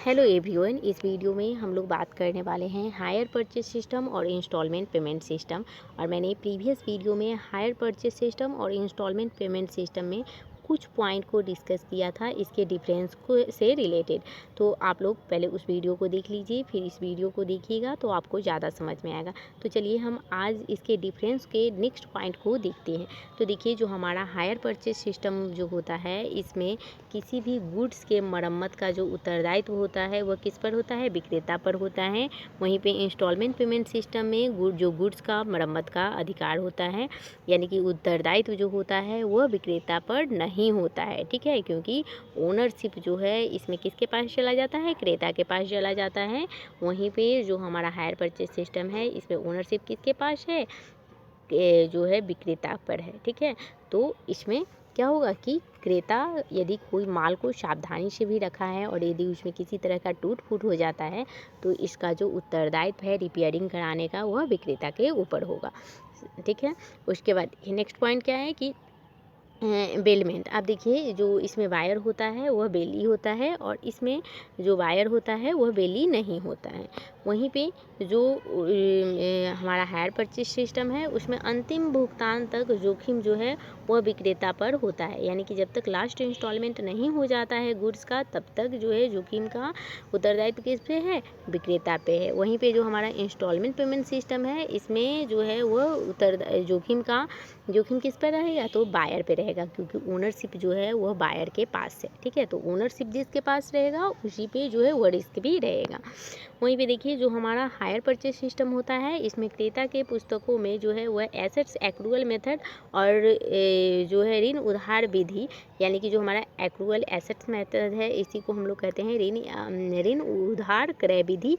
Hello everyone. इस video में हम लोग बात करने वाले हैं हायर परचेस सिस्टम और इंस्टॉलमेंट पेमेंट सिस्टम। और मैंने प्रीवियस वीडियो में हायर परचेस सिस्टम और इंस्टॉलमेंट पेमेंट सिस्टम में कुछ पॉइंट को डिस्कस किया था इसके डिफरेंस को से रिलेटेड। तो आप लोग पहले उस वीडियो को देख लीजिए, फिर इस वीडियो को देखिएगा तो आपको ज़्यादा समझ में आएगा। तो चलिए हम आज इसके डिफरेंस के नेक्स्ट पॉइंट को देखते हैं। तो देखिए, जो हमारा हायर परचेस सिस्टम जो होता है, इसमें किसी भी गुड्स के मरम्मत का जो उत्तरदायित्व होता है वह किस पर होता है? विक्रेता पर होता है। वहीं पे इंस्टॉलमेंट पेमेंट सिस्टम में गुड्स का मरम्मत का अधिकार होता है, यानी कि उत्तरदायित्व जो होता है वह विक्रेता पर नहीं होता है। ठीक है, क्योंकि ओनरशिप जो है इसमें किसके पास चला जाता है? क्रेता के पास चला जाता है। वहीं पे जो हमारा हायर परचेस सिस्टम है इसमें ओनरशिप किसके पास है? जो है विक्रेता पर है। ठीक है, तो इसमें क्या होगा कि क्रेता यदि कोई माल को सावधानी से भी रखा है और यदि उसमें किसी तरह का टूट फूट हो जाता है तो इसका जो उत्तरदायित्व है रिपेयरिंग कराने का वह विक्रेता के ऊपर होगा। ठीक है, उसके बाद नेक्स्ट पॉइंट क्या है कि बेलमेंट। आप देखिए, जो इसमें वायर होता है वह बेली होता है और इसमें जो वायर होता है वह बेली नहीं होता है। वहीं पे जो हमारा हायर परचेस सिस्टम है उसमें अंतिम भुगतान तक जोखिम जो है वह विक्रेता पर होता है, यानी कि जब तक लास्ट इंस्टॉलमेंट नहीं हो जाता है गुड्स का तब तक जो है जोखिम का उत्तरदायित्व किस पे है? विक्रेता पे है। वहीं पे जो हमारा इंस्टॉलमेंट पेमेंट सिस्टम है इसमें जो है वह जोखिम किस पर रहेगा? तो बायर पे रहेगा, क्योंकि ओनरशिप जो है वह बायर के पास है। ठीक है, तो ओनरशिप जिसके पास रहेगा उसी पे जो है वह रिस्क भी रहेगा। वहीं पे देखिए, जो हमारा हायर परचेस सिस्टम होता है इसमें क्रेता के पुस्तकों में जो है वह एसेट्स एक्रूअल मेथड और जो है ऋण उधार विधि, यानी कि जो हमारा एक्रूअल एसेट्स मेथड है इसी को हम लोग कहते हैं ऋण उधार क्रय विधि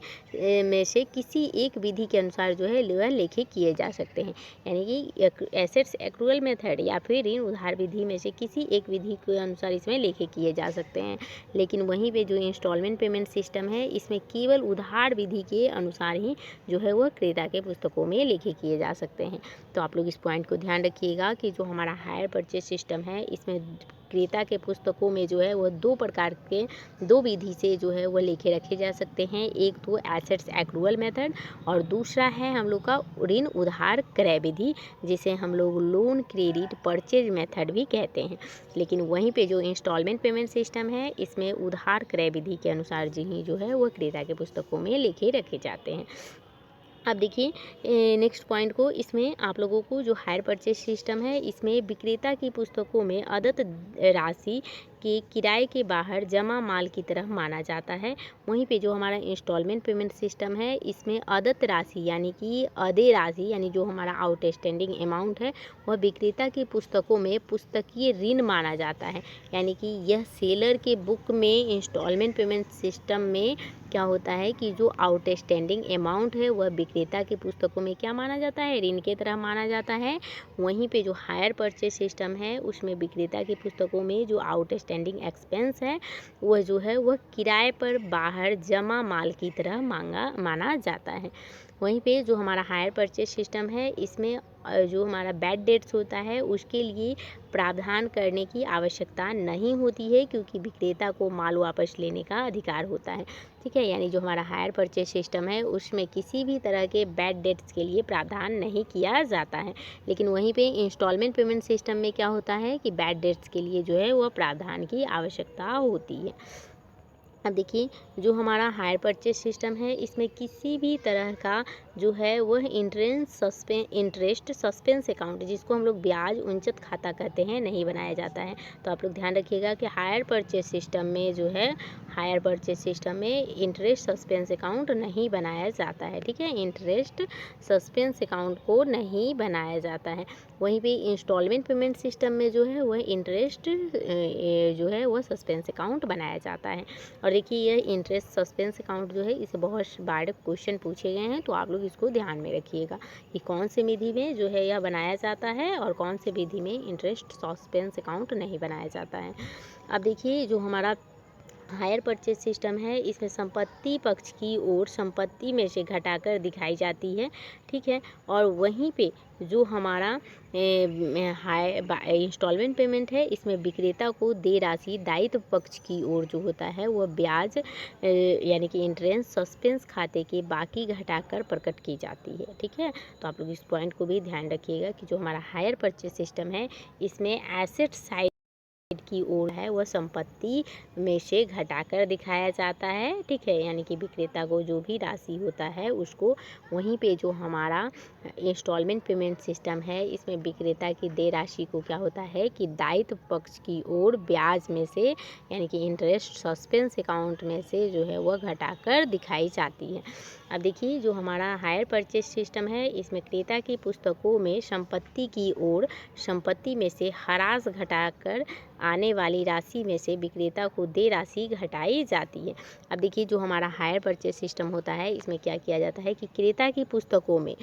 में से किसी एक विधि के अनुसार जो है वह लेखे किए जा सकते हैं। यानी कि एसेट्स एक्रूअल मेथड या फिर ऋण उधार विधि में से किसी एक विधि के अनुसार इसमें लेखे किए जा सकते हैं। लेकिन वहीं पे जो इंस्टॉलमेंट पेमेंट सिस्टम है इसमें केवल उधार विधि के अनुसार ही जो है वह क्रेता के पुस्तकों में लेखे किए जा सकते हैं। तो आप लोग इस पॉइंट को ध्यान रखिएगा कि जो हमारा हायर परचेस सिस्टम है इसमें क्रेता के पुस्तकों में जो है वह दो विधि से जो है वह लेखे रखे जा सकते हैं। एक तो एसेट्स एक्रूअल मेथड और दूसरा है हम लोग का ऋण उधार क्रय विधि, जिसे हम लोग लोन क्रेडिट परचेज मेथड भी कहते हैं। लेकिन वहीं पे जो इंस्टॉलमेंट पेमेंट सिस्टम है इसमें उधार क्रय विधि के अनुसार ही जो है वह क्रेता के पुस्तकों में लेखे रखे जाते हैं। अब देखिए नेक्स्ट पॉइंट को, इसमें आप लोगों को जो हायर परचेस सिस्टम है इसमें विक्रेता की पुस्तकों में अदत्त राशि के किराए के बाहर जमा माल की तरह माना जाता है। वहीं पे जो हमारा इंस्टॉलमेंट पेमेंट सिस्टम है इसमें अदत्त राशि यानी कि अदेय राशि, यानी जो हमारा आउटस्टैंडिंग अमाउंट है वह विक्रेता की पुस्तकों में पुस्तकीय ऋण माना जाता है। यानी कि यह सेलर के बुक में इंस्टॉलमेंट पेमेंट सिस्टम में क्या होता है कि जो आउटस्टैंडिंग अमाउंट है वह विक्रेता की पुस्तकों में क्या माना जाता है? ऋण की तरह माना जाता है। वहीं पे जो हायर परचेस सिस्टम है उसमें विक्रेता की पुस्तकों में जो आउटस्टैंडिंग एक्सपेंस है वह जो है वह किराए पर बाहर जमा माल की तरह माना जाता है। वहीं पे जो हमारा हायर परचेस सिस्टम है इसमें जो हमारा बैड डेट्स होता है उसके लिए प्रावधान करने की आवश्यकता नहीं होती है, क्योंकि विक्रेता को माल वापस लेने का अधिकार होता है। ठीक है, यानी जो हमारा हायर परचेस सिस्टम है उसमें किसी भी तरह के बैड डेट्स के लिए प्रावधान नहीं किया जाता है। लेकिन वहीं पे इंस्टॉलमेंट पेमेंट सिस्टम में क्या होता है कि बैड डेट्स के लिए जो है वह प्रावधान की आवश्यकता होती है। अब देखिए, जो हमारा हायर परचेस सिस्टम है इसमें किसी भी तरह का जो है वह इंटरेस्ट सस्पेंस अकाउंट, जिसको हम लोग ब्याज उंचत खाता कहते हैं, नहीं बनाया जाता है। तो आप लोग ध्यान रखिएगा कि हायर परचेस सिस्टम में जो है हायर परचेस सिस्टम में इंटरेस्ट सस्पेंस अकाउंट नहीं बनाया जाता है। ठीक है, इंटरेस्ट सस्पेंस अकाउंट को नहीं बनाया जाता है। वहीं पे इंस्टॉलमेंट पेमेंट सिस्टम में जो है वह इंटरेस्ट जो है वह सस्पेंस अकाउंट बनाया जाता है। और देखिए, यह इंटरेस्ट सस्पेंस अकाउंट जो है इसे बहुत बार क्वेश्चन पूछे गए हैं, तो आप लोग इसको ध्यान में रखिएगा कि कौन से विधि में जो है यह बनाया जाता है और कौन से विधि में इंटरेस्ट सस्पेंस अकाउंट नहीं बनाया जाता है। अब देखिए, जो हमारा हायर परचेज सिस्टम है, इसमें संपत्ति पक्ष की ओर संपत्ति में से घटाकर दिखाई जाती है, ठीक है। और वहीं पे जो हमारा इंस्टॉलमेंट पेमेंट है, इसमें विक्रेता को देय राशि दायित्व पक्ष की ओर जो होता है वह ब्याज यानी कि इंटरेस्ट सस्पेंस खाते के बाकी घटाकर प्रकट की जाती है, ठीक है। तो आप लोग इस पॉइंट को भी ध्यान रखिएगा कि जो हमारा हायर परचेज सिस्टम है, इसमें एसेट साइड की ओर है वह संपत्ति में से घटाकर दिखाया जाता है, ठीक है। यानी कि विक्रेता को जो भी राशि होता है उसको, वहीं पे जो हमारा इंस्टॉलमेंट पेमेंट सिस्टम है, इसमें विक्रेता की देय राशि को क्या होता है कि दायित्व पक्ष की ओर ब्याज में से यानी कि इंटरेस्ट सस्पेंस अकाउंट में से जो है वह घटाकर दिखाई जाती है। अब देखिए जो हमारा हायर परचेज सिस्टम है, इसमें क्रेता की पुस्तकों में संपत्ति की ओर संपत्ति में से ह्रास घटाकर आने वाली राशि में से विक्रेता को देय राशि घटाई जाती है। अब देखिए जो हमारा हायर परचेज सिस्टम होता है, इसमें क्या किया जाता है कि क्रेता की पुस्तकों में,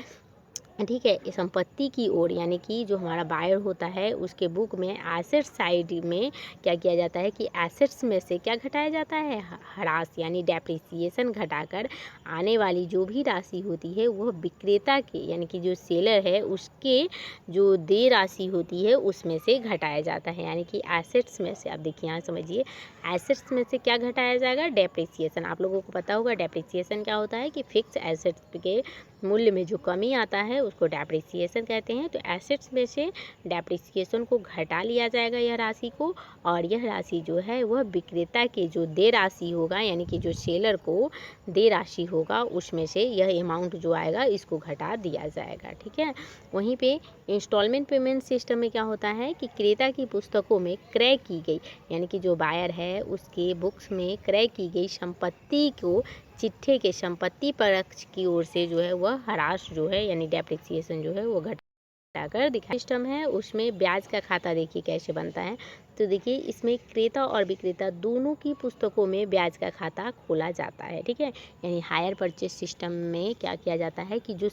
ठीक है, संपत्ति की ओर यानी कि जो हमारा बायर होता है उसके बुक में एसेट साइड में क्या किया जाता है कि एसेट्स में से क्या घटाया जाता है, ह्रास यानी डेप्रिसिएशन घटाकर आने वाली जो भी राशि होती है वह विक्रेता के यानी कि जो सेलर है उसके जो देय राशि होती है उसमें से घटाया जाता है। यानी कि एसेट्स में से, आप देखिए यहाँ समझिए, एसेट्स में से क्या घटाया जाएगा, डेप्रिसिएशन। आप लोगों को पता होगा डेप्रिसिएशन क्या होता है कि फिक्स एसेट्स के मूल्य में जो कमी आता है उसको डेप्रिसिएशन कहते हैं। तो एसेट्स में से डेप्रिसिएशन को घटा लिया जाएगा यह राशि को, और यह राशि जो है वह विक्रेता के जो देय राशि होगा यानी कि जो सेलर को देय राशि होगा उसमें से यह अमाउंट जो आएगा इसको घटा दिया जाएगा, ठीक है। वहीं पे इंस्टॉलमेंट पेमेंट सिस्टम में क्या होता है कि क्रेता की पुस्तकों में क्रय की गई यानी कि जो बायर है उसके बुक्स में क्रय की गई संपत्ति को चिट्ठे के संपत्ति पक्ष की ओर से जो है वह ह्रास जो है यानी डेप्रिसिएशन जो है वो घटाकर दिखा सिस्टम है। उसमें ब्याज का खाता देखिए कैसे बनता है। तो देखिए इसमें क्रेता और विक्रेता दोनों की पुस्तकों में ब्याज का खाता खोला जाता है, ठीक है। यानी हायर परचेज सिस्टम में क्या किया जाता है कि जो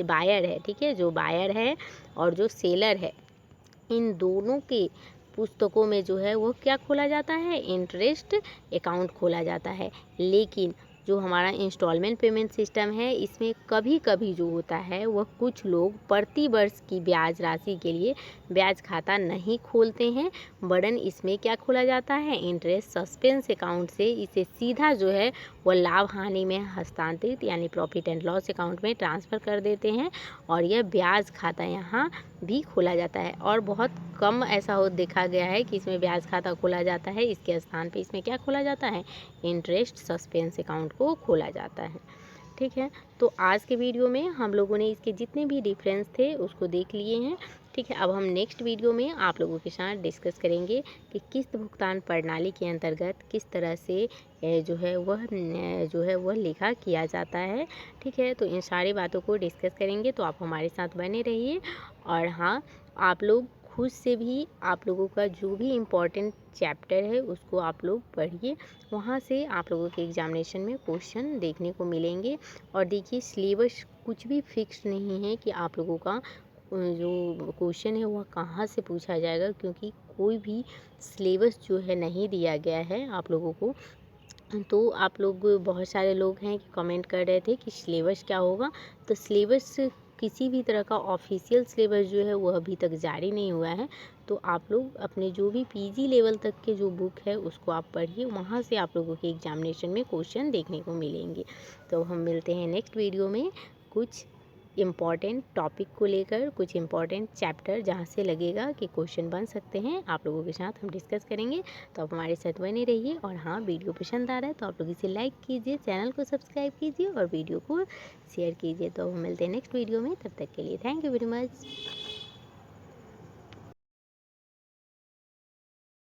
बायर है, ठीक है, जो बायर है और जो सेलर है, इन दोनों के पुस्तकों में जो है वो क्या खोला जाता है, इंटरेस्ट अकाउंट खोला जाता है। लेकिन जो हमारा इंस्टॉलमेंट पेमेंट सिस्टम है, इसमें कभी कभी जो होता है वह कुछ लोग प्रति वर्ष की ब्याज राशि के लिए ब्याज खाता नहीं खोलते हैं, वरन इसमें क्या खोला जाता है, इंटरेस्ट सस्पेंस अकाउंट से इसे सीधा जो है वह लाभ हानि में हस्तांतरित यानी प्रॉफिट एंड लॉस अकाउंट में ट्रांसफ़र कर देते हैं, और यह ब्याज खाता यहाँ भी खोला जाता है। और बहुत कम ऐसा हो देखा गया है कि इसमें ब्याज खाता खोला जाता है, इसके स्थान पे इसमें क्या खोला जाता है, इंटरेस्ट सस्पेंस अकाउंट को खोला जाता है, ठीक है। तो आज के वीडियो में हम लोगों ने इसके जितने भी डिफरेंस थे उसको देख लिए हैं, ठीक है। अब हम नेक्स्ट वीडियो में आप लोगों के साथ डिस्कस करेंगे कि किस्त भुगतान प्रणाली के अंतर्गत किस तरह से जो है वह लेखा किया जाता है, ठीक है। तो इन सारी बातों को डिस्कस करेंगे, तो आप हमारे साथ बने रहिए। और हाँ, आप लोग खुद से भी आप लोगों का जो भी इम्पोर्टेंट चैप्टर है उसको आप लोग पढ़िए, वहाँ से आप लोगों के एग्जामिनेशन में क्वेश्चन देखने को मिलेंगे। और देखिए सिलेबस कुछ भी फिक्स नहीं है कि आप लोगों का जो क्वेश्चन है वह कहाँ से पूछा जाएगा, क्योंकि कोई भी सिलेबस जो है नहीं दिया गया है आप लोगों को। तो आप लोग, बहुत सारे लोग हैं कि कमेंट कर रहे थे कि सिलेबस क्या होगा। तो सिलेबस, किसी भी तरह का ऑफिशियल सिलेबस जो है वह अभी तक जारी नहीं हुआ है। तो आप लोग अपने जो भी पीजी लेवल तक के जो बुक है उसको आप पढ़िए, वहाँ से आप लोगों के एग्जामिनेशन में क्वेश्चन देखने को मिलेंगे। तो हम मिलते हैं नेक्स्ट वीडियो में कुछ इम्पॉर्टेंट टॉपिक को लेकर, कुछ इम्पॉर्टेंट चैप्टर जहाँ से लगेगा कि क्वेश्चन बन सकते हैं, आप लोगों के साथ हम डिस्कस करेंगे। तो आप हमारे साथ बने रहिए। और हाँ, वीडियो पसंद आ रहा है तो आप लोग इसे लाइक कीजिए, चैनल को सब्सक्राइब कीजिए और वीडियो को शेयर कीजिए। तो हम मिलते हैं नेक्स्ट वीडियो में, तब तक के लिए थैंक यू वेरी मच।